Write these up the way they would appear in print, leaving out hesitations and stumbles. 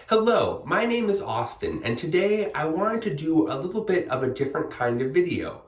Hello, my name is Austin, and today I wanted to do a little bit of a different kind of video.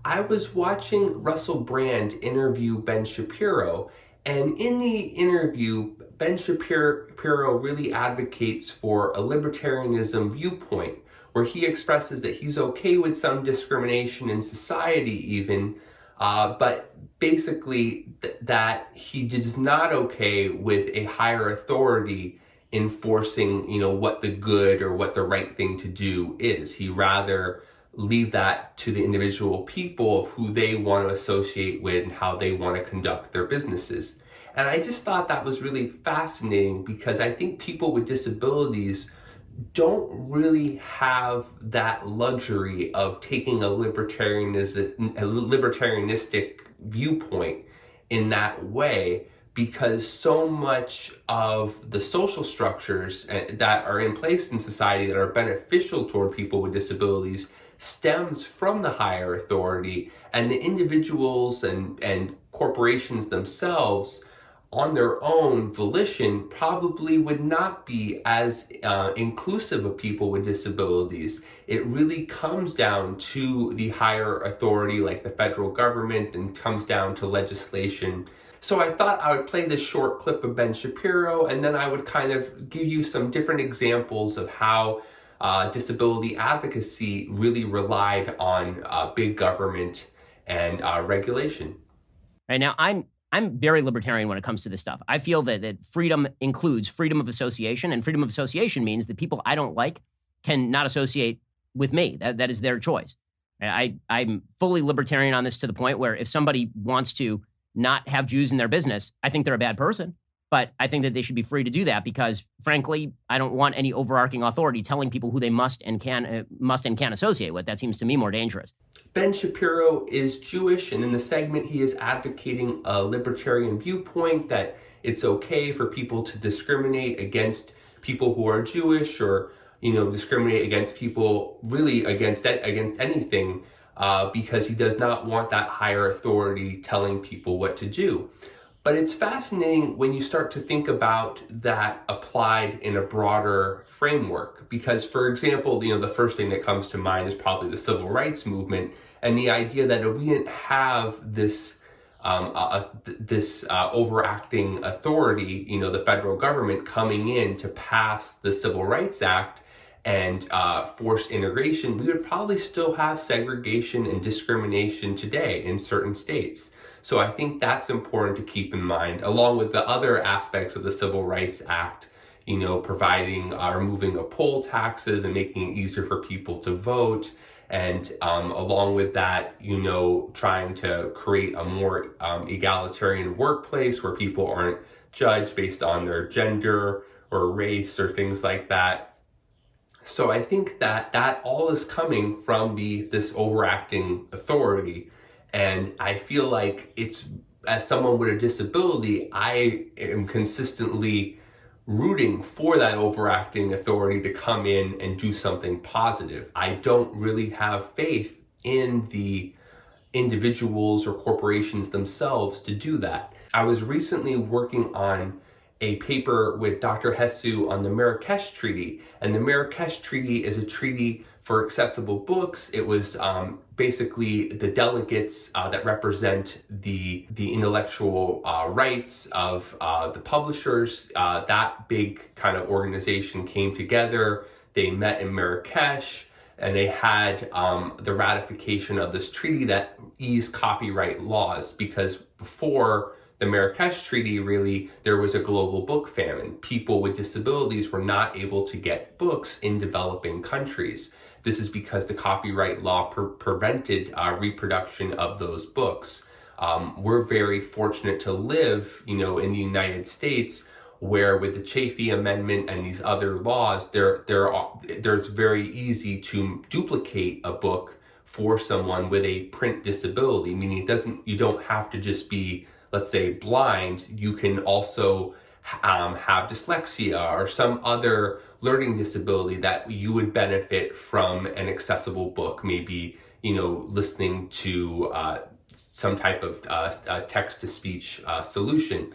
I was watching Russell Brand interview Ben Shapiro, and in the interview, Ben Shapiro really advocates for a libertarianism viewpoint, where he expresses that he's okay with some discrimination in society even, but basically that he is not okay with a higher authority enforcing, what the good or what the right thing to do is. He rather leave that to the individual people of who they want to associate with and how they want to conduct their businesses. And I just thought that was really fascinating because I think people with disabilities don't really have that luxury of taking a libertarianistic viewpoint in that way, because so much of the social structures that are in place in society that are beneficial toward people with disabilities stems from the higher authority, and the individuals and corporations themselves on their own volition probably would not be as inclusive of people with disabilities. It really comes down to the higher authority like the federal government, and comes down to legislation. So I thought I would play this short clip of Ben Shapiro, and then I would kind of give you some different examples of how disability advocacy really relied on big government and regulation. Right now, I'm very libertarian when it comes to this stuff. I feel that freedom includes freedom of association, and freedom of association means that people I don't like can not associate with me. That is their choice. I'm fully libertarian on this, to the point where if somebody wants to not have Jews in their business, I think they're a bad person. But I think that they should be free to do that because, frankly, I don't want any overarching authority telling people who they must and can associate with. That seems to me more dangerous. Ben Shapiro is Jewish, and in the segment he is advocating a libertarian viewpoint that it's okay for people to discriminate against people who are Jewish, or discriminate against people, really against anything, because he does not want that higher authority telling people what to do. But it's fascinating when you start to think about that applied in a broader framework. Because, for example, the first thing that comes to mind is probably the civil rights movement, and the idea that if we didn't have this overacting authority, the federal government coming in to pass the Civil Rights Act and forced integration, we would probably still have segregation and discrimination today in certain states. So I think that's important to keep in mind, along with the other aspects of the Civil Rights Act, providing removing of poll taxes and making it easier for people to vote. And along with that, trying to create a more egalitarian workplace where people aren't judged based on their gender or race or things like that. So I think that all is coming from this overacting authority. And I feel like as someone with a disability, I am consistently rooting for that overacting authority to come in and do something positive. I don't really have faith in the individuals or corporations themselves to do that. I was recently working on a paper with Dr. Hessu on the Marrakesh Treaty, and the Marrakesh Treaty is a treaty for accessible books. It was basically the delegates that represent the intellectual rights of the publishers. That big kind of organization came together. They met in Marrakesh, and they had the ratification of this treaty that eased copyright laws, because before the Marrakesh Treaty, really, there was a global book famine. People with disabilities were not able to get books in developing countries. This is because the copyright law prevented reproduction of those books. We're very fortunate to live, in the United States, where with the Chafee Amendment and these other laws, there's very easy to duplicate a book for someone with a print disability, meaning you don't have to just be, let's say, blind. You can also have dyslexia or some other learning disability that you would benefit from an accessible book, maybe, listening to some type of text-to-speech solution.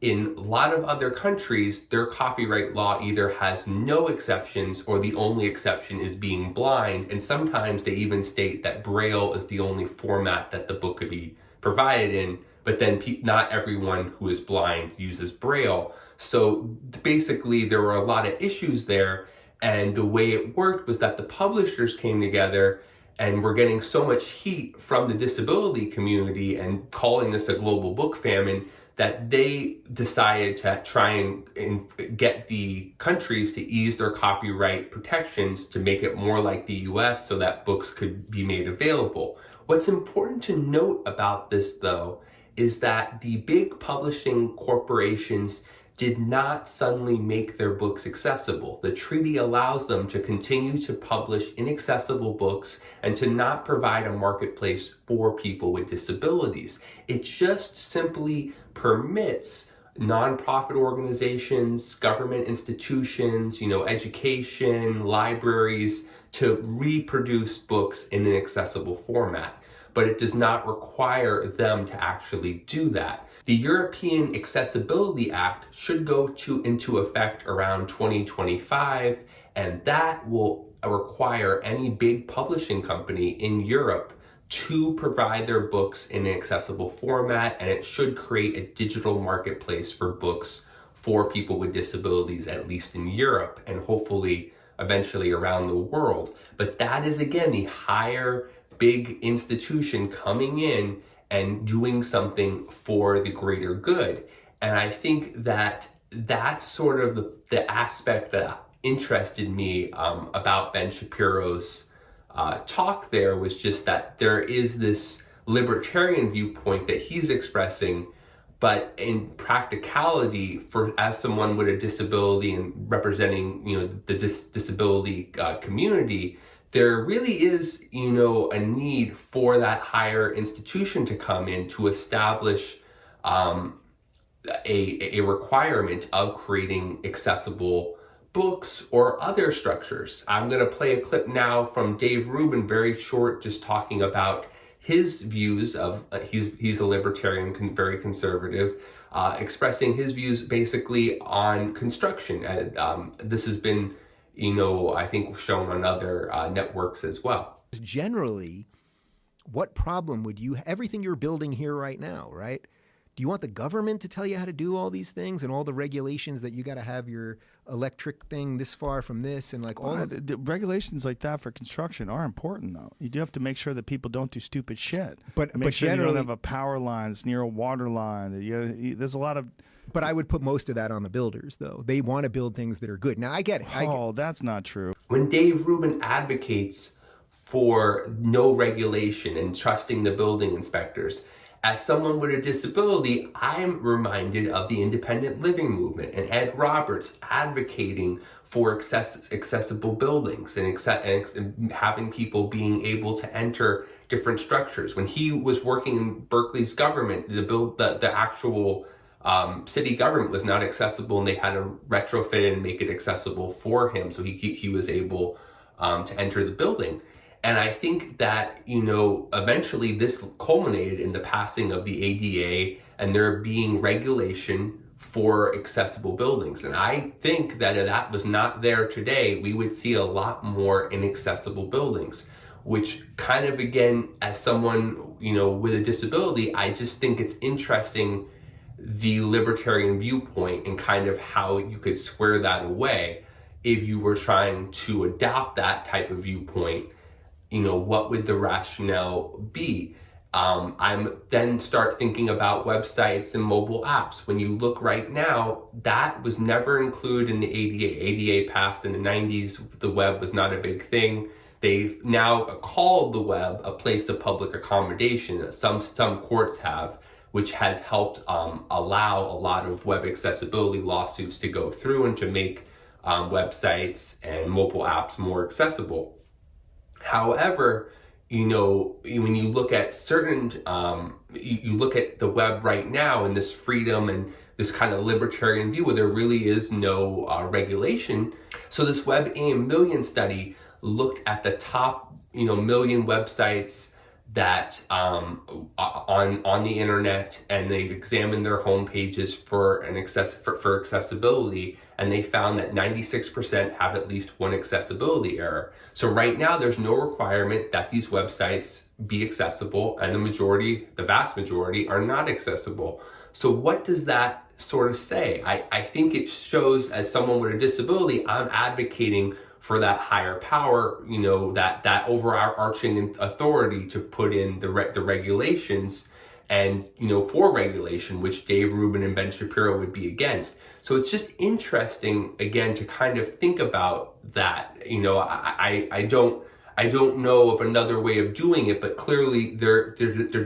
In a lot of other countries, their copyright law either has no exceptions or the only exception is being blind. And sometimes they even state that Braille is the only format that the book could be provided in. But then not everyone who is blind uses Braille. So basically, there were a lot of issues there. And the way it worked was that the publishers came together and were getting so much heat from the disability community and calling this a global book famine that they decided to try and get the countries to ease their copyright protections to make it more like the US so that books could be made available. What's important to note about this, though, is that the big publishing corporations did not suddenly make their books accessible. The treaty allows them to continue to publish inaccessible books and to not provide a marketplace for people with disabilities. It just simply permits nonprofit organizations, government institutions, education, libraries to reproduce books in an accessible format. But it does not require them to actually do that. The European Accessibility Act should go into effect around 2025, and that will require any big publishing company in Europe to provide their books in an accessible format, and it should create a digital marketplace for books for people with disabilities, at least in Europe, and hopefully eventually around the world. But that is, again, the higher big institution coming in and doing something for the greater good. And I think that that's sort of the aspect that interested me about Ben Shapiro's talk there, was just that there is this libertarian viewpoint that he's expressing, but in practicality, as someone with a disability and representing the disability community, there really is, a need for that higher institution to come in to establish a requirement of creating accessible books or other structures. I'm going to play a clip now from Dave Rubin, very short, just talking about his views of, he's a libertarian, very conservative, expressing his views basically on construction. This has been I think shown on other networks as well. Generally, what problem would everything you're building here right now, right? Do you want the government to tell you how to do all these things and all the regulations that you got to have your electric thing this far from this and like all the regulations like that for construction are important, though. You do have to make sure that people don't do stupid shit. But make sure generally, you don't have a power line that's near a water line. There's a lot of. But I would put most of that on the builders, though. They want to build things that are good. Now, I get it. That's not true. When Dave Rubin advocates for no regulation and trusting the building inspectors, as someone with a disability, I'm reminded of the independent living movement and Ed Roberts advocating for accessible buildings and having people being able to enter different structures. When he was working in Berkeley's government, the actual city government was not accessible, and they had to retrofit it and make it accessible for him, so he was able to enter the building. And I think that, eventually this culminated in the passing of the ADA and there being regulation for accessible buildings. And I think that if that was not there today, we would see a lot more inaccessible buildings, which kind of, again, as someone, with a disability, I just think it's interesting, the libertarian viewpoint and kind of how you could square that away if you were trying to adopt that type of viewpoint. What would the rationale be? I'm then start thinking about websites and mobile apps. When you look right now, that was never included in the ADA. ADA passed in the 90s. The web was not a big thing. They've now called the web a place of public accommodation. Some courts have, which has helped allow a lot of web accessibility lawsuits to go through and to make websites and mobile apps more accessible. However, when you look at certain, you look at the web right now and this freedom and this kind of libertarian view where there really is no regulation. So this Web AIM Million study looked at the top, million websites that on the internet, and they examined their home pages for for accessibility, and they found that 96% have at least one accessibility error. So right now there's no requirement that these websites be accessible, and the vast majority are not accessible. So what does that sort of say? I think it shows, as someone with a disability, I'm advocating for that higher power, that overarching authority to put in the regulations, and for regulation, which Dave Rubin and Ben Shapiro would be against. So it's just interesting, again, to kind of think about that. I don't know of another way of doing it, but clearly there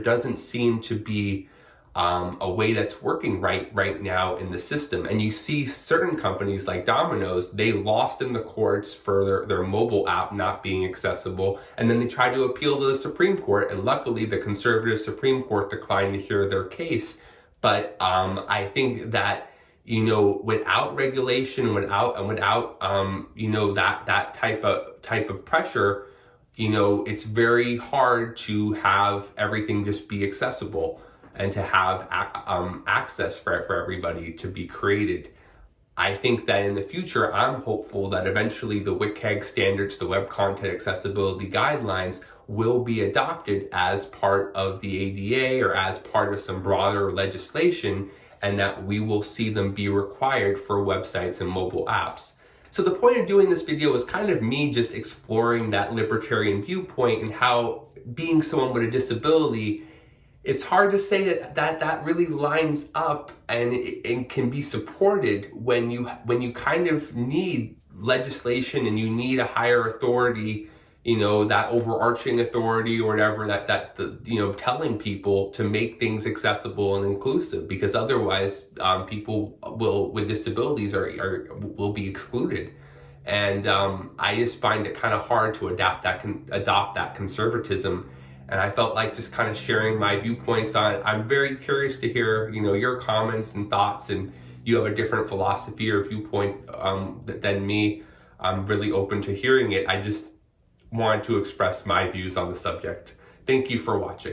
doesn't seem to be a way that's working right now in the system. And you see certain companies like Domino's, they lost in the courts for their mobile app not being accessible, and then they tried to appeal to the Supreme Court, and luckily the conservative Supreme Court declined to hear their case. But I think that without regulation, without that type of pressure, it's very hard to have everything just be accessible and to have access for everybody to be created. I think that in the future, I'm hopeful that eventually the WCAG standards, the Web Content Accessibility Guidelines, will be adopted as part of the ADA or as part of some broader legislation, and that we will see them be required for websites and mobile apps. So the point of doing this video is kind of me just exploring that libertarian viewpoint, and how being someone with a disability, it's hard to say that really lines up and can be supported when you kind of need legislation and you need a higher authority, that overarching authority or whatever, that telling people to make things accessible and inclusive, because otherwise people with disabilities will be excluded. And I just find it kind of hard to adopt that conservatism. And I felt like just kind of sharing my viewpoints on it. I'm very curious to hear, your comments and thoughts, and you have a different philosophy or viewpoint than me. I'm really open to hearing it. I just wanted to express my views on the subject. Thank you for watching.